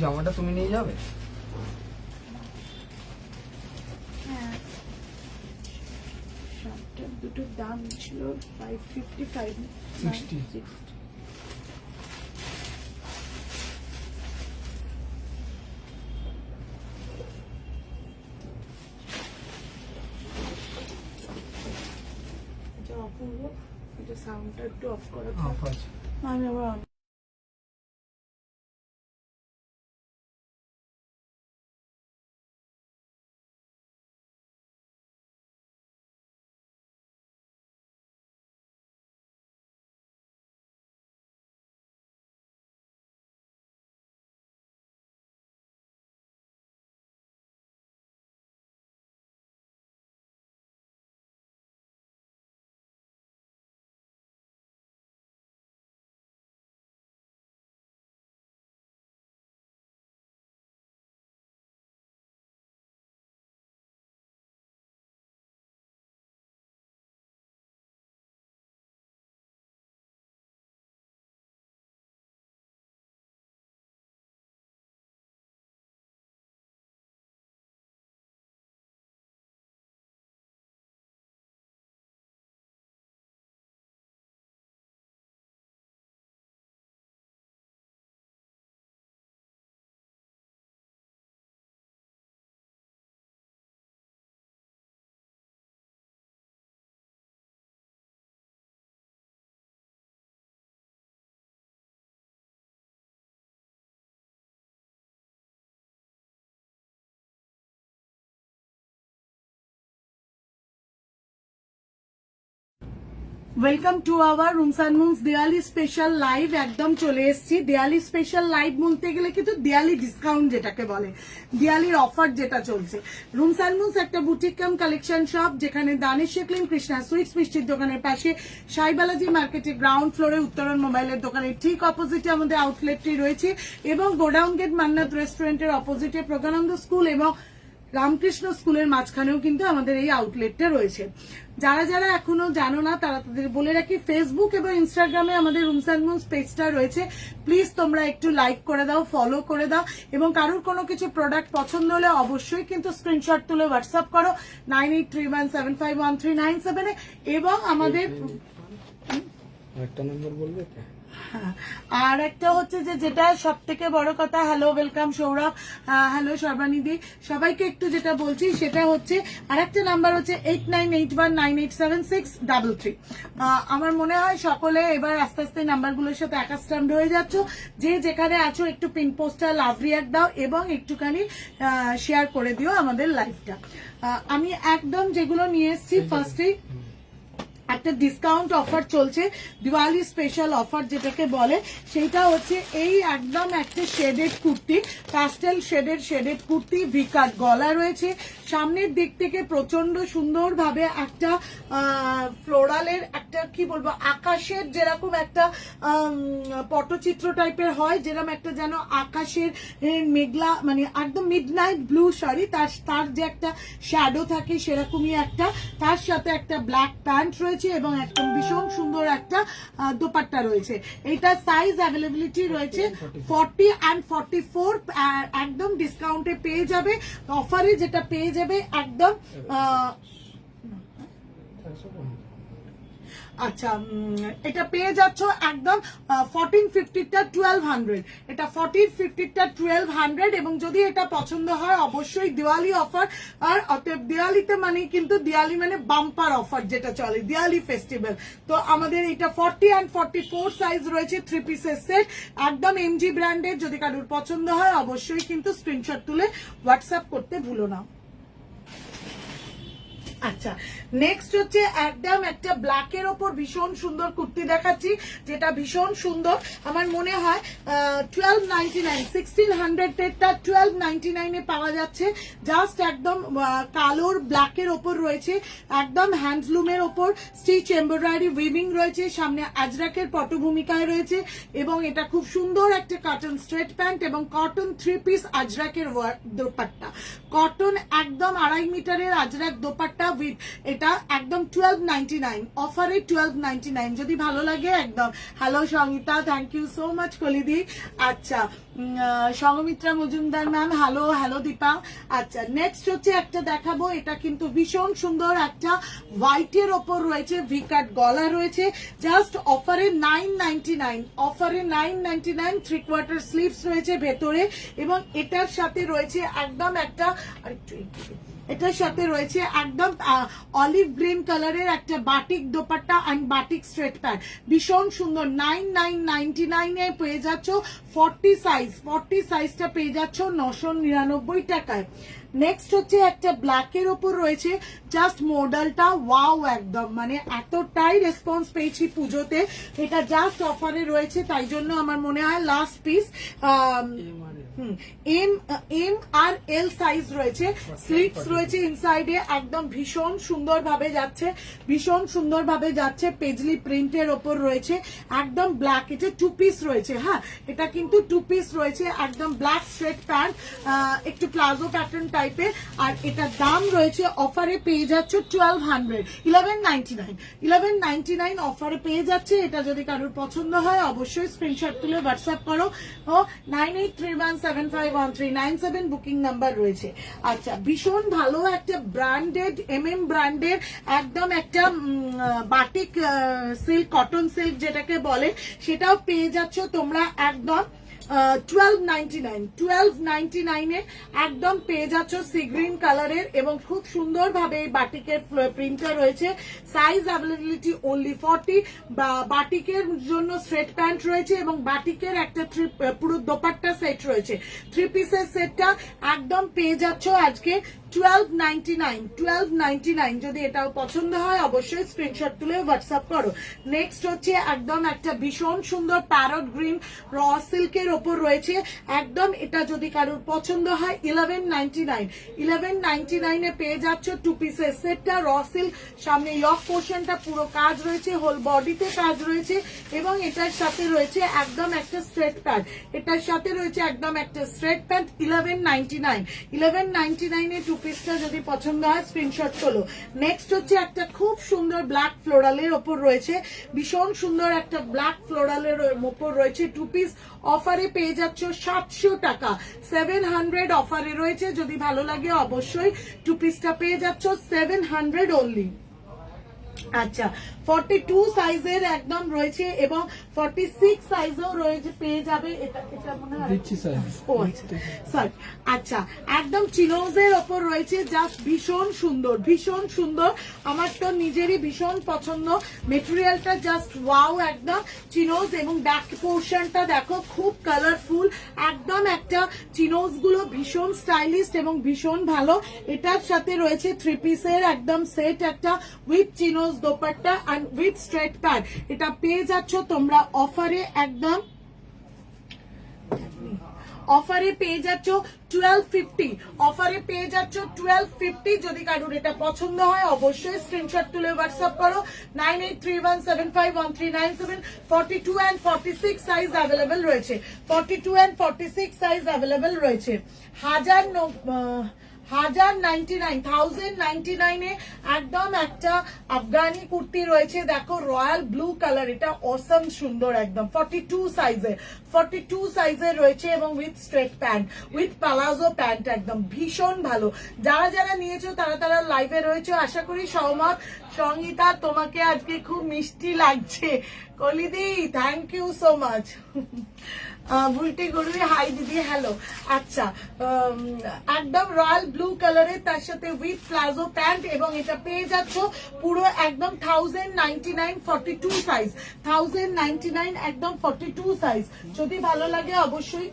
জামাটা তুমি নিয়ে যাবে? হ্যাঁ, শার্টটার দুটোর দাম ছিল 555 60 এটা অপূর্ব। এটা সাউন্ডটা একটু অফ করা অফ আছে। আমি আবার on welcome to our rooms and moons Diwali special live. একদম চলে এসেছি। দেয়ালি স্পেশাল লাইভ বলতে গেলে কিন্তু দেয়ালি ডিসকাউন্ট যেটাকে বলে, দেয়ালির অফার যেটা চলছে। রুমস অ্যান্ড মুনস একটা বুটিক কাম কালেকশন শপ, যেখানে দানিশ শেকলিন কৃষ্ণা সুইটস মিষ্টির দোকানের পাশে, সাই বালাজি মার্কেটে গ্রাউন্ড ফ্লোরে উত্তরণ মোবাইলের দোকানের ঠিক অপোজিটে আমাদের আউটলেটটি রয়েছে, এবং গোডাউন গেট মান্নাত রেস্টুরেন্টের অপোজিটে প্রজ্ঞানন্দ স্কুল এবং রামকৃষ্ণ স্কুলের মাঝখানেও কিন্তু আমাদের এই আউটলেটটা রয়েছে। যারা যারা এখনো জানো না তারা তাদের বলে রাখি, ফেসবুক এবং ইনস্টাগ্রামে আমাদের রুমস অ্যান্ড মুনস পেজটা রয়েছে। প্লিজ তোমরা একটু লাইক করে দাও, ফলো করে দাও, এবং কারোর কোনো কিছু প্রোডাক্ট পছন্দ হলে অবশ্যই কিন্তু স্ক্রিনশট তুলে হোয়াটসঅ্যাপ করো 9831751397 এবং আমাদের একটা নাম্বার বলবে তো। আর একটা হচ্ছে যে যেটা সব থেকে বড় কথা, হ্যালো ওয়েলকাম সৌরভ, হ্যালো সর্বানিধি, সবাইকে একটু যেটা বলছি সেটা হচ্ছে আর একটা নাম্বার হচ্ছে 8981987633। আমার মনে হয় সকলে এবার আস্তে আস্তে নাম্বারগুলোর সাথে অ্যাকাস্টামড হয়ে যাচ্ছ। যে যেখানে আছো একটু পিন পোস্টার লাভ রিয়াক্ট দাও এবং একটুখানি শেয়ার করে দিও আমাদের লাইভটা। আমি একদম যেগুলো নিয়ে এসেছি, ফার্স্টেই একটা ডিসকাউন্ট অফার চলছে, দিওয়ালি স্পেশাল অফার যেটাকে বলে, সেইটা হচ্ছে এই একদম একটা shaded kurti, pastel shaded kurti, V cut গলা রয়েছে। সামনের দিক থেকে প্রচন্ড সুন্দরভাবে একটা ফ্লোরালের একটা কি বলবো, আকাশের যেরকম একটা পটচিত্র টাইপের হয়, যেরকম একটা যেন আকাশের মেঘলা, মানে একদম মিডনাইট ব্লু, সরি, তার যে একটা শ্যাডো থাকে সেরকমই একটা, তার সাথে একটা ব্ল্যাক প্যান্ট রয়েছে এবং একদম ভীষণ সুন্দর একটা দোপাট্টা রয়েছে। এটা সাইজ অ্যাভেলেবিলিটি রয়েছে 40 and 44, একদম ডিসকাউন্টে পেয়ে যাবে, অফারে যেটা পেয়ে যাবে একদম। আচ্ছা, এটা পেয়ে যাচ্ছ একদম 1450টা 1200, এটা 1450টা 1200, এবং যদি এটা পছন্দ হয় অবশ্যই দিওয়ালি অফার। আর অতএব দিওয়ালিতে মানে কিন্তু দিওয়ালি মানে বাম্পার অফার যেটা চলে, দিওয়ালি ফেস্টিভ্যাল। তো আমাদের এটা 40 and 44 সাইজ রয়েছে, 3 পিসের সেট, একদম এমজি ব্র্যান্ডের। যদি কারোর পছন্দ হয় অবশ্যই কিন্তু স্ক্রিনশট তুলে হোয়াটসঅ্যাপ করতে ভুলো না। আচ্ছা, নেক্সট হচ্ছে একদম একটা ব্ল্যাকের ওপর ভীষণ সুন্দর কুর্তি দেখাচ্ছি, যেটা ভীষণ সুন্দর। আমার মনে হয় 1299, 1600-এরটা 1299-এ পাওয়া যাচ্ছে। জাস্ট একদম কালোর ব্ল্যাকের ওপর রয়েছে, একদম হ্যান্ডলুমের ওপর স্টিচ এমব্রয়ডারি উইভিং রয়েছে, সামনে আজরাকের পটভূমিকায় রয়েছে, এবং এটা খুব সুন্দর একটা কটন স্ট্রেট প্যান্ট এবং কটন 3 পিস আজরাকের দোপাট্টা। কটন একদম 2.5 মিটারের আজরাক দোপাট্টা, উইথ এটা একদম 1299 অফারে 1299 যদি ভালো লাগে একদম। Hello Sangeeta, thank you so much কলিদি। আচ্ছা Sanghamitra Majumdar ma'am hello, hello Deepa. আচ্ছা নেক্সট হচ্ছে একটা দেখাবো, এটা কিন্তু ভীষণ সুন্দর একটা হোয়াইটের ওপর রয়েছে, ভি কাট গলা রয়েছে, জাস্ট অফারে 999, অফারে 999, 3/4 স্লিভস রয়েছে ভেতরে এবং এটার সাথে রয়েছে একদম একটা আরেকটু এটার সাথে রয়েছে একদম অলিভ গ্রিন কালারের একটা batik dupatta and batik straight pant, ভীষণ সুন্দর। 9999 এ পেয়ে যাচ্ছ 40 সাইজ, 40 সাইজটা পেয়ে যাচ্ছ 999 টাকায়। নেক্সট হচ্ছে একটা ব্ল্যাকের ওপর রয়েছে, জাস্ট মডেলটা ওয়াও একদম, মানে এতটাই রেসপন্স পেয়েছি পুজোতে, এটা জাস্ট অফারে রয়েছে, তাই জন্য আমার মনে হয় last piece. M R L size রয়েছে, স্লিভস রয়েছে ইনসাইডে, একদম ভীষণ সুন্দর ভাবে যাচ্ছে, ভীষণ সুন্দর ভাবে যাচ্ছে, পেজলি প্রিন্টের ওপর রয়েছে, একদম ব্ল্যাক, এটা 2 পিস রয়েছে। হ্যাঁ এটা কিন্তু 2 পিস রয়েছে, একদম ব্ল্যাক স্ট্রেট প্যান্ট, একটু প্লাজো প্যাটার্ন টাইপের, আর এটার দাম রয়েছে অফারে পেয়ে যাচ্ছে 1200, 1199 অফারে পেয়ে যাচ্ছে। এটা যদি কারোর পছন্দ হয় অবশ্যই স্ক্রিনশট তুলে হোয়াটসঅ্যাপ করো, ও 9831751397 বুকিং নাম্বার রয়েছে। আচ্ছা ভীষণ ভালো একটা ব্র্যান্ডেড ব্র্যান্ডের একদম একটা বাটিক সিল্ক, কটন সিল্ক যেটাকে বলে, সেটাও পেয়ে যাচ্ছ তোমরা একদম 1299 এ একদম পেয়ে যাচ্ছ সি গ্রিন কালারের, এবং খুব সুন্দর ভাবে এই বাটিকের প্রিন্টটা রয়েছে। সাইজ অ্যাভেলেবিলিটি অনলি 40, বা বাটিকের জন্য স্ট্রেট প্যান্ট রয়েছে এবং বাটিকের একটা পুরো দোপাট্টা সেট রয়েছে, 3 পিসের সেটটা একদম পেয়ে যাচ্ছ আজকে 1299। যদি এটাও পছন্দ হয় অবশ্যই স্ক্রিনশট তুলে হোয়াটসঅ্যাপ করো। নেক্সট হচ্ছে একদম একটা ভীষণ সুন্দর প্যারট গ্রিন র সিল্কের ওপর রয়েছে, একদম এটা যদি কারোর পছন্দ হয় 1199 এ পেয়ে যাচ্ছ 2 পিসের সেটটা, র সিল্ক, সামনে ইয়ক পোর্শনটা পুরো কাজ রয়েছে, হোল বডিতে কাজ রয়েছে, এবং এটার সাথে রয়েছে একদম একটা স্ট্রেট প্যান্ট, এটার সাথে রয়েছে একদম একটা স্ট্রেট প্যান্ট, 1199 এ 2 পিসটা যদি পছন্দ হয় স্ক্রিনশট তোলো। নেক্সট হচ্ছে একটা খুব সুন্দর ব্ল্যাক ফ্লোরালের ওপর রয়েছে, ভীষণ সুন্দর একটা ব্ল্যাক ফ্লোরালের ওপর রয়েছে, 2 পিস অফারে পেয়ে যাচ্ছ 700 টাকা, 700 অফারে রয়েছে, যদি ভালো লাগে অবশ্যই 2 পিসটা পেয়ে যাচ্ছ 700 অনলি। আচ্ছা 42 সাইজের একদম রয়েছে এবং 46 সাইজও রয়েছে, পেয়ে যাবে। এটা মনে হয় দিচ্ছি সাইজ, ও আচ্ছা সরি। আচ্ছা একদম চিনোজের ওপর রয়েছে, জাস্ট ভীষণ সুন্দর, ভীষণ সুন্দর, আমার তো নিজেরই ভীষণ পছন্দ, মেটেরিয়ালটা জাস্ট ওয়াও একদম চিনোজ, এবং ব্যাক পোর্শনটা দেখো খুব কালারফুল, একদম একটা চিনোজ গুলো ভীষণ স্টাইলিস্ট এবং ভীষণ ভালো। এটার সাথে রয়েছে 3 পিসের একদম সেট, একটা with chinos dupatta and with straight pant, এটা পেয়ে যাচ্ছ তোমরা অফারে একদম, অফারে পেয়ে যাচ্ছ 1250, অফারে পেয়ে যাচ্ছ 1250। যদি কারোর এটা পছন্দ হয় অবশ্যই স্ক্রিনশট তুলে হোয়াটসঅ্যাপ করো, 9831751397, 42 and 46 সাইজ অ্যাভেলেবেল রয়েছে, 42 and 46 সাইজ অ্যাভেলেবেল রয়েছে। 1099 এ একদম একটা আফগানি কুর্তি রয়েছে, দেখো রয়্যাল ব্লু কালার, এটা অসম সুন্দর একদম, 42 সাইজের রয়েছে, এবং with straight pant, with palazzo pant, একদম ভীষণ ভালো। যারা যারা নিয়েছো তারা লাইভে রয়েছে, আশা করি সহমত। সঙ্গীতা তোমাকে আজকে খুব মিষ্টি লাগছে, কলিদি thank you so much. Bulti Gorui hi দিদি হ্যালো। আচ্ছা একদম রয়্যাল ব্লু কালারের, তার সাথে উইথ প্লাজো প্যান্ট, এবং এটা পেয়ে যাচ্ছ পুরো একদম 1099, 42 সাইজ, 1099 একদম 42 সাইজ। যদি ভালো লাগে অবশ্যই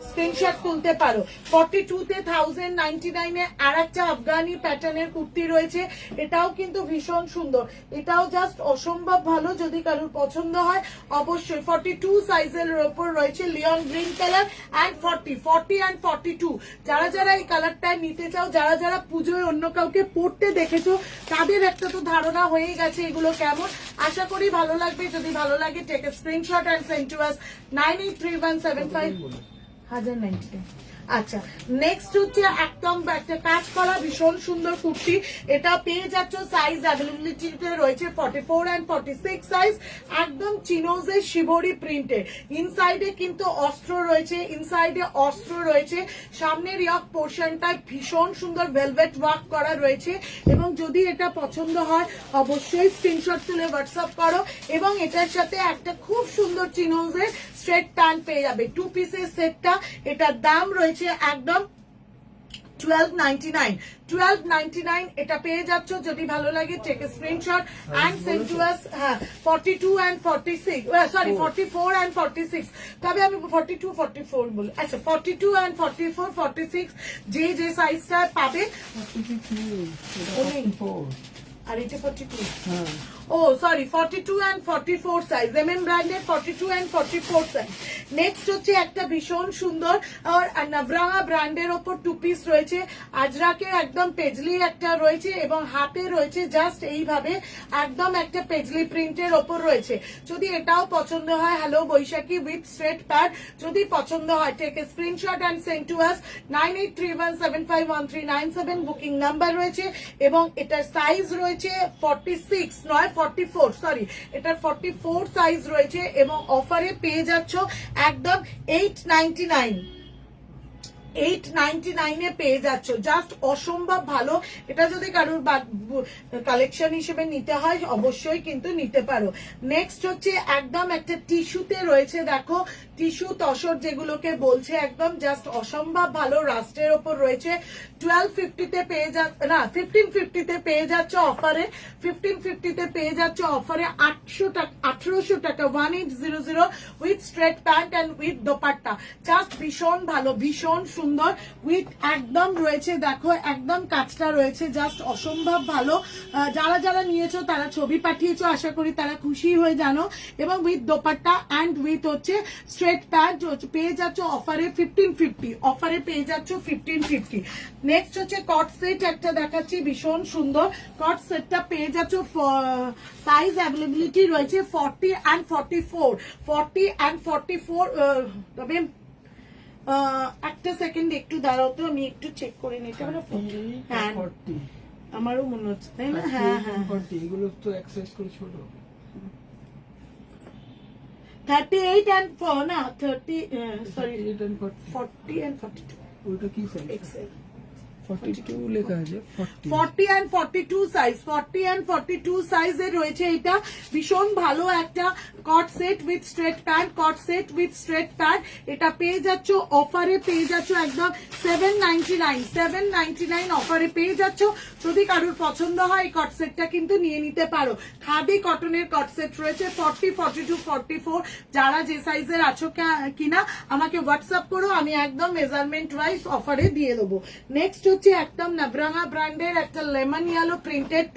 স্ক্রিনশট তুলতে পারো। 42 তে 1099 এ আর একটা আফগানি প্যাটার্নের কুর্তি রয়েছে, এটাও কিন্তু ভীষণ সুন্দর, এটাও জাস্ট অসম্ভব ভালো, যদি কারোর পছন্দ হয় অবশ্যই। 42 সাইজের উপর রয়েছে লিয়ন গ্রিন কালার এন্ড 40 and 42। যারা যারা এই কালারটা নিতে চাও, যারা যারা পুজোয় অন্য কাউকে পড়তে দেখেছো, তাদের একটা তো ধারণা হয়ে গেছে এগুলো কেমন। আশা করি ভালো লাগবে, যদি ভালো লাগে take a screenshot and send to us 983175 1099। আচ্ছা, নেক্সট হচ্ছে একদম একটা কাজ করা ভীষণ সুন্দর কুর্তি। এটা পেয়ে যাচ্ছ, সাইজ অ্যাভেলেবিলিটিতে রয়েছে 44 and 46 সাইজ, একদম চিনোজের শিবরি প্রিন্টে। ইনসাইডে কিন্তু অস্ত্র রয়েছে, ইনসাইডে অস্ত্র রয়েছে, সামনের ইয়ক পোর্শনটায় ভীষণ সুন্দর ভেলভেট ওয়ার্ক করা রয়েছে। এবং যদি এটা পছন্দ হয় অবশ্যই স্ক্রিনশট তুলে হোয়াটসঅ্যাপ করো। এবং এটার সাথে একটা খুব সুন্দর চিনোজের স্ট্রেট প্যান্ট পেয়ে যাবে, 2 পিসের সেটটা। এটার দাম রয়েছে একদম 1299 1299 এটা পেয়ে যাচ্ছ। যদি ভালো লাগে take a screenshot and send to us. 42 and 46, sorry 44 and 46, তবে আমি 42 44 বলি। আচ্ছা 42 and 44 46 যে সাইজটা পাবে। 44 আর এটা 42, হ্যাঁ ও সরি 42 and 44 সাইজ, এমএম ব্র্যান্ডের 42 and 44 সাইজ। নেক্সট হচ্ছে একটা ভীষণ সুন্দর নভরাঙা ব্র্যান্ডের ওপর 2 পিস রয়েছে, আজরাকে একদম পেজলি একটা রয়েছে এবং হাতে রয়েছে জাস্ট এইভাবে একদম একটা পেজলি প্রিন্টের ওপর রয়েছে। যদি এটাও পছন্দ হয়, hello Baishakhi with straight pad, যদি পছন্দ হয় take a screenshot and send to us 9831751397 booking number রয়েছে। এবং এটার সাইজ রয়েছে 46 নয় 44, সরি এটার 44 সাইজ রয়েছে। এবং অফারে পেয়ে যাচ্ছ একদম 899 এ পেয়ে যাচ্ছ, জাস্ট অসম্ভব ভালো। এটা যদি কারোর কালেকশন হিসেবে নিতে হয় অবশ্যই কিন্তু নিতে পারো। নেক্সট হচ্ছে একদম একটা টিস্যুতে রয়েছে, দেখো টিস্যু তসর যেগুলোকে বলছে, একদম জাস্ট অসম্ভব ভালো রাস্টের ওপর রয়েছে। 1250-তে পেয়ে না 1550-তে পেয়ে যাচ্ছ অফারে, 1550-তে পেয়ে যাচ্ছ অফারে 1800 টাকা 1800 with straight pant and with dupatta. Just ভীষণ ভালো, ভীষণ সুন্দর উইথ একদম রয়েছে, দেখো একদম কাজটা রয়েছে, জাস্ট অসম্ভব ভালো। যারা যারা নিয়েছো তারা ছবি পাঠিয়েছো, আশা করি তারা খুশি হয়ে জানো। এবং উইথ দোপাট্টা এন্ড উইথ হচ্ছে স্ট্রেট প্যান্ট পেয়ে যাচ্ছ অফারে 1550, অফারে পেয়ে যাচ্ছ 1550। নেক্সট হচ্ছে কট সেট একটা দেখাচ্ছি, ভীষণ সুন্দর কট সেটটা পেয়ে যাচ্ছ। সাইজ অ্যাভেলেবিলিটি রয়েছে 40 and 44, 40 and 44। তবে একটা সেকেন্ড একটু দাঁড়াও তো, আমি একটু চেক করে নিতে পারবো। হ্যাঁ 40 আমারও মনে হচ্ছে তাই না। হ্যাঁ হ্যাঁ 40 এগুলো তো এক্সারসাইজ করে ছোট। 38 and 4 না 30, সরি 38 and 40 and 42 ওটা কি সাইজ? এক্সেল। 42 লেখা আছে, 40 and 42 সাইজ, 40 and 42 সাইজের রয়েছে। এটা ভীষণ ভালো একটা co-ord set with straight pant, co-ord set with straight pant. এটা পেয়ে যাচ্ছ অফারে, পেয়ে যাচ্ছ একদম 799 অফারে পেয়ে যাচ্ছ। যদি কারোর পছন্দ হয় এই কট সেটটা কিন্তু নিয়ে নিতে পারো। খাদি কটনের কট সেট রয়েছে 40, 42, 44। যারা যে সাইজের আছো কিনা আমাকে হোয়াটসঅ্যাপ করো, আমি একদম মেজারমেন্ট ওয়াইজ অফারে দিয়ে দেবো। নেক্সট হচ্ছে একদম নভরাঙা ব্র্যান্ডের একটা লেমন ইয়েলো প্রিন্টেড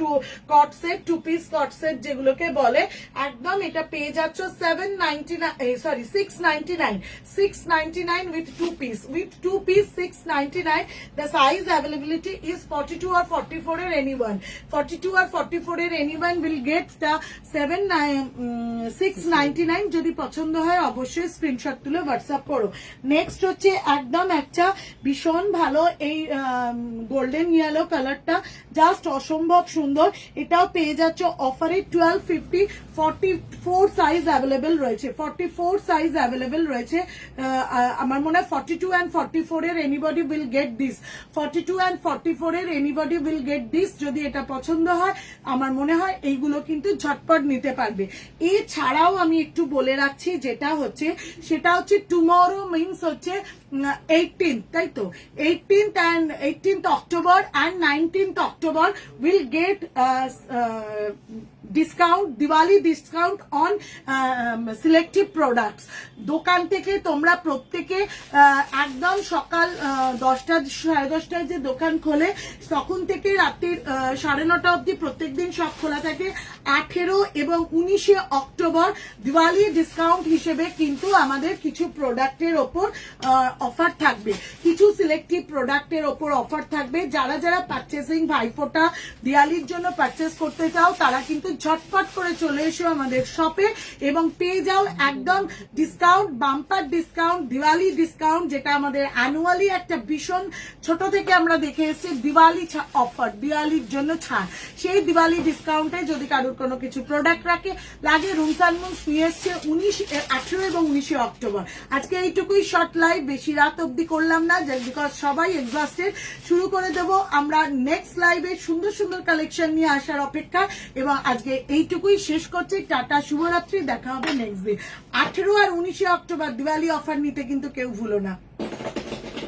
কট সেট, 2 পিস কট সেট যেগুলোকে বলে। একদম এটা পেয়ে যাচ্ছ 699 with 2 piece, with 2 piece 699। The size availability is 42 or 44 এর এনিওয়ান, 42 or 44 এর এনিওয়ান উইল গেট দ্য 699। যদি পছন্দ হয় অবশ্যই স্ক্রিনশট তুলে হোয়াটসঅ্যাপ করো। নেক্সট হচ্ছে একদম একটা ভীষণ ভালো এই গোল্ডেন ইয়েলো কালারটা, জাস্ট অসম্ভব সুন্দর। এটাও পেয়ে যাচ্ছ অফারে 1250, 44 সাইজ অ্যাভেলেবেল রয়েছে, 44 সাইজ অ্যাভেলেবেল রয়েছে। আমার মনে হয় 42 and 44 এর anybody will get this, 42 and 44 এর এনিবডি উইল গেট দিস। যদি এটা পছন্দ হয় আমার মনে হয় এইগুলো কিন্তু ঝটপট নিতে পারবে। এছাড়াও আমি একটু বলে রাখছি যেটা হচ্ছে সেটা হচ্ছে টুমরো মিনস হচ্ছে 18th, তাই তো 18th October and 19th October will get discount, Diwali discount on selective products. দোকান থেকে তোমরা প্রত্যেকে একদম সকাল 10টা 10:30টায় যে দোকান খোলে তখন থেকে রাত্রির 9:30 অবধি প্রত্যেকদিন সব খোলা থাকে। 18 এবং 19 অক্টোবর দিওয়ালি ডিসকাউন্ট হিসেবে কিন্তু আমাদের কিছু প্রোডাক্টের ওপর অফার থাকবে, কিছু সিলেক্টিভ প্রোডাক্টের ওপর অফার থাকবে। যারা যারা পারচেসিং ভাইফোঁটা দিওয়ালির জন্য পারচেস করতে চাও তারা কিন্তু ঝটপট করে চলে এসো আমাদের শপে এবং পেয়ে যাও একদম discount, bumper discount, Diwali discount, যেটা আমাদের অ্যানুয়ালি একটা ভীষণ ছোট থেকে আমরা দেখে এসেছি দিওয়ালি অফার, দিওয়ালির জন্য ছাড়। সেই দিওয়ালি ডিসকাউন্টে যদি কারোর কোনো কিছু প্রোডাক্ট লাগে রুমস অ্যান্ড মুনস নিয়ে এসছে 18 এবং 19 অক্টোবর। আজকে এইটুকুই শর্ট লাইভ, বেশি রাত অবধি করলাম না বিকজ সবাই এক্সস্টেড। শুরু করে দেবো আমরা নেক্সট লাইভে সুন্দর সুন্দর কালেকশন নিয়ে আসার অপেক্ষা, এবং আজকে এইটুকুই শেষ করছি। টাটা, শুভরাত্রি, দেখা হবে নেক্সট দিন। 18 আর 19 অক্টোবর দিওয়ালি অফার নিতে কিন্তু কেউ ভুলো না।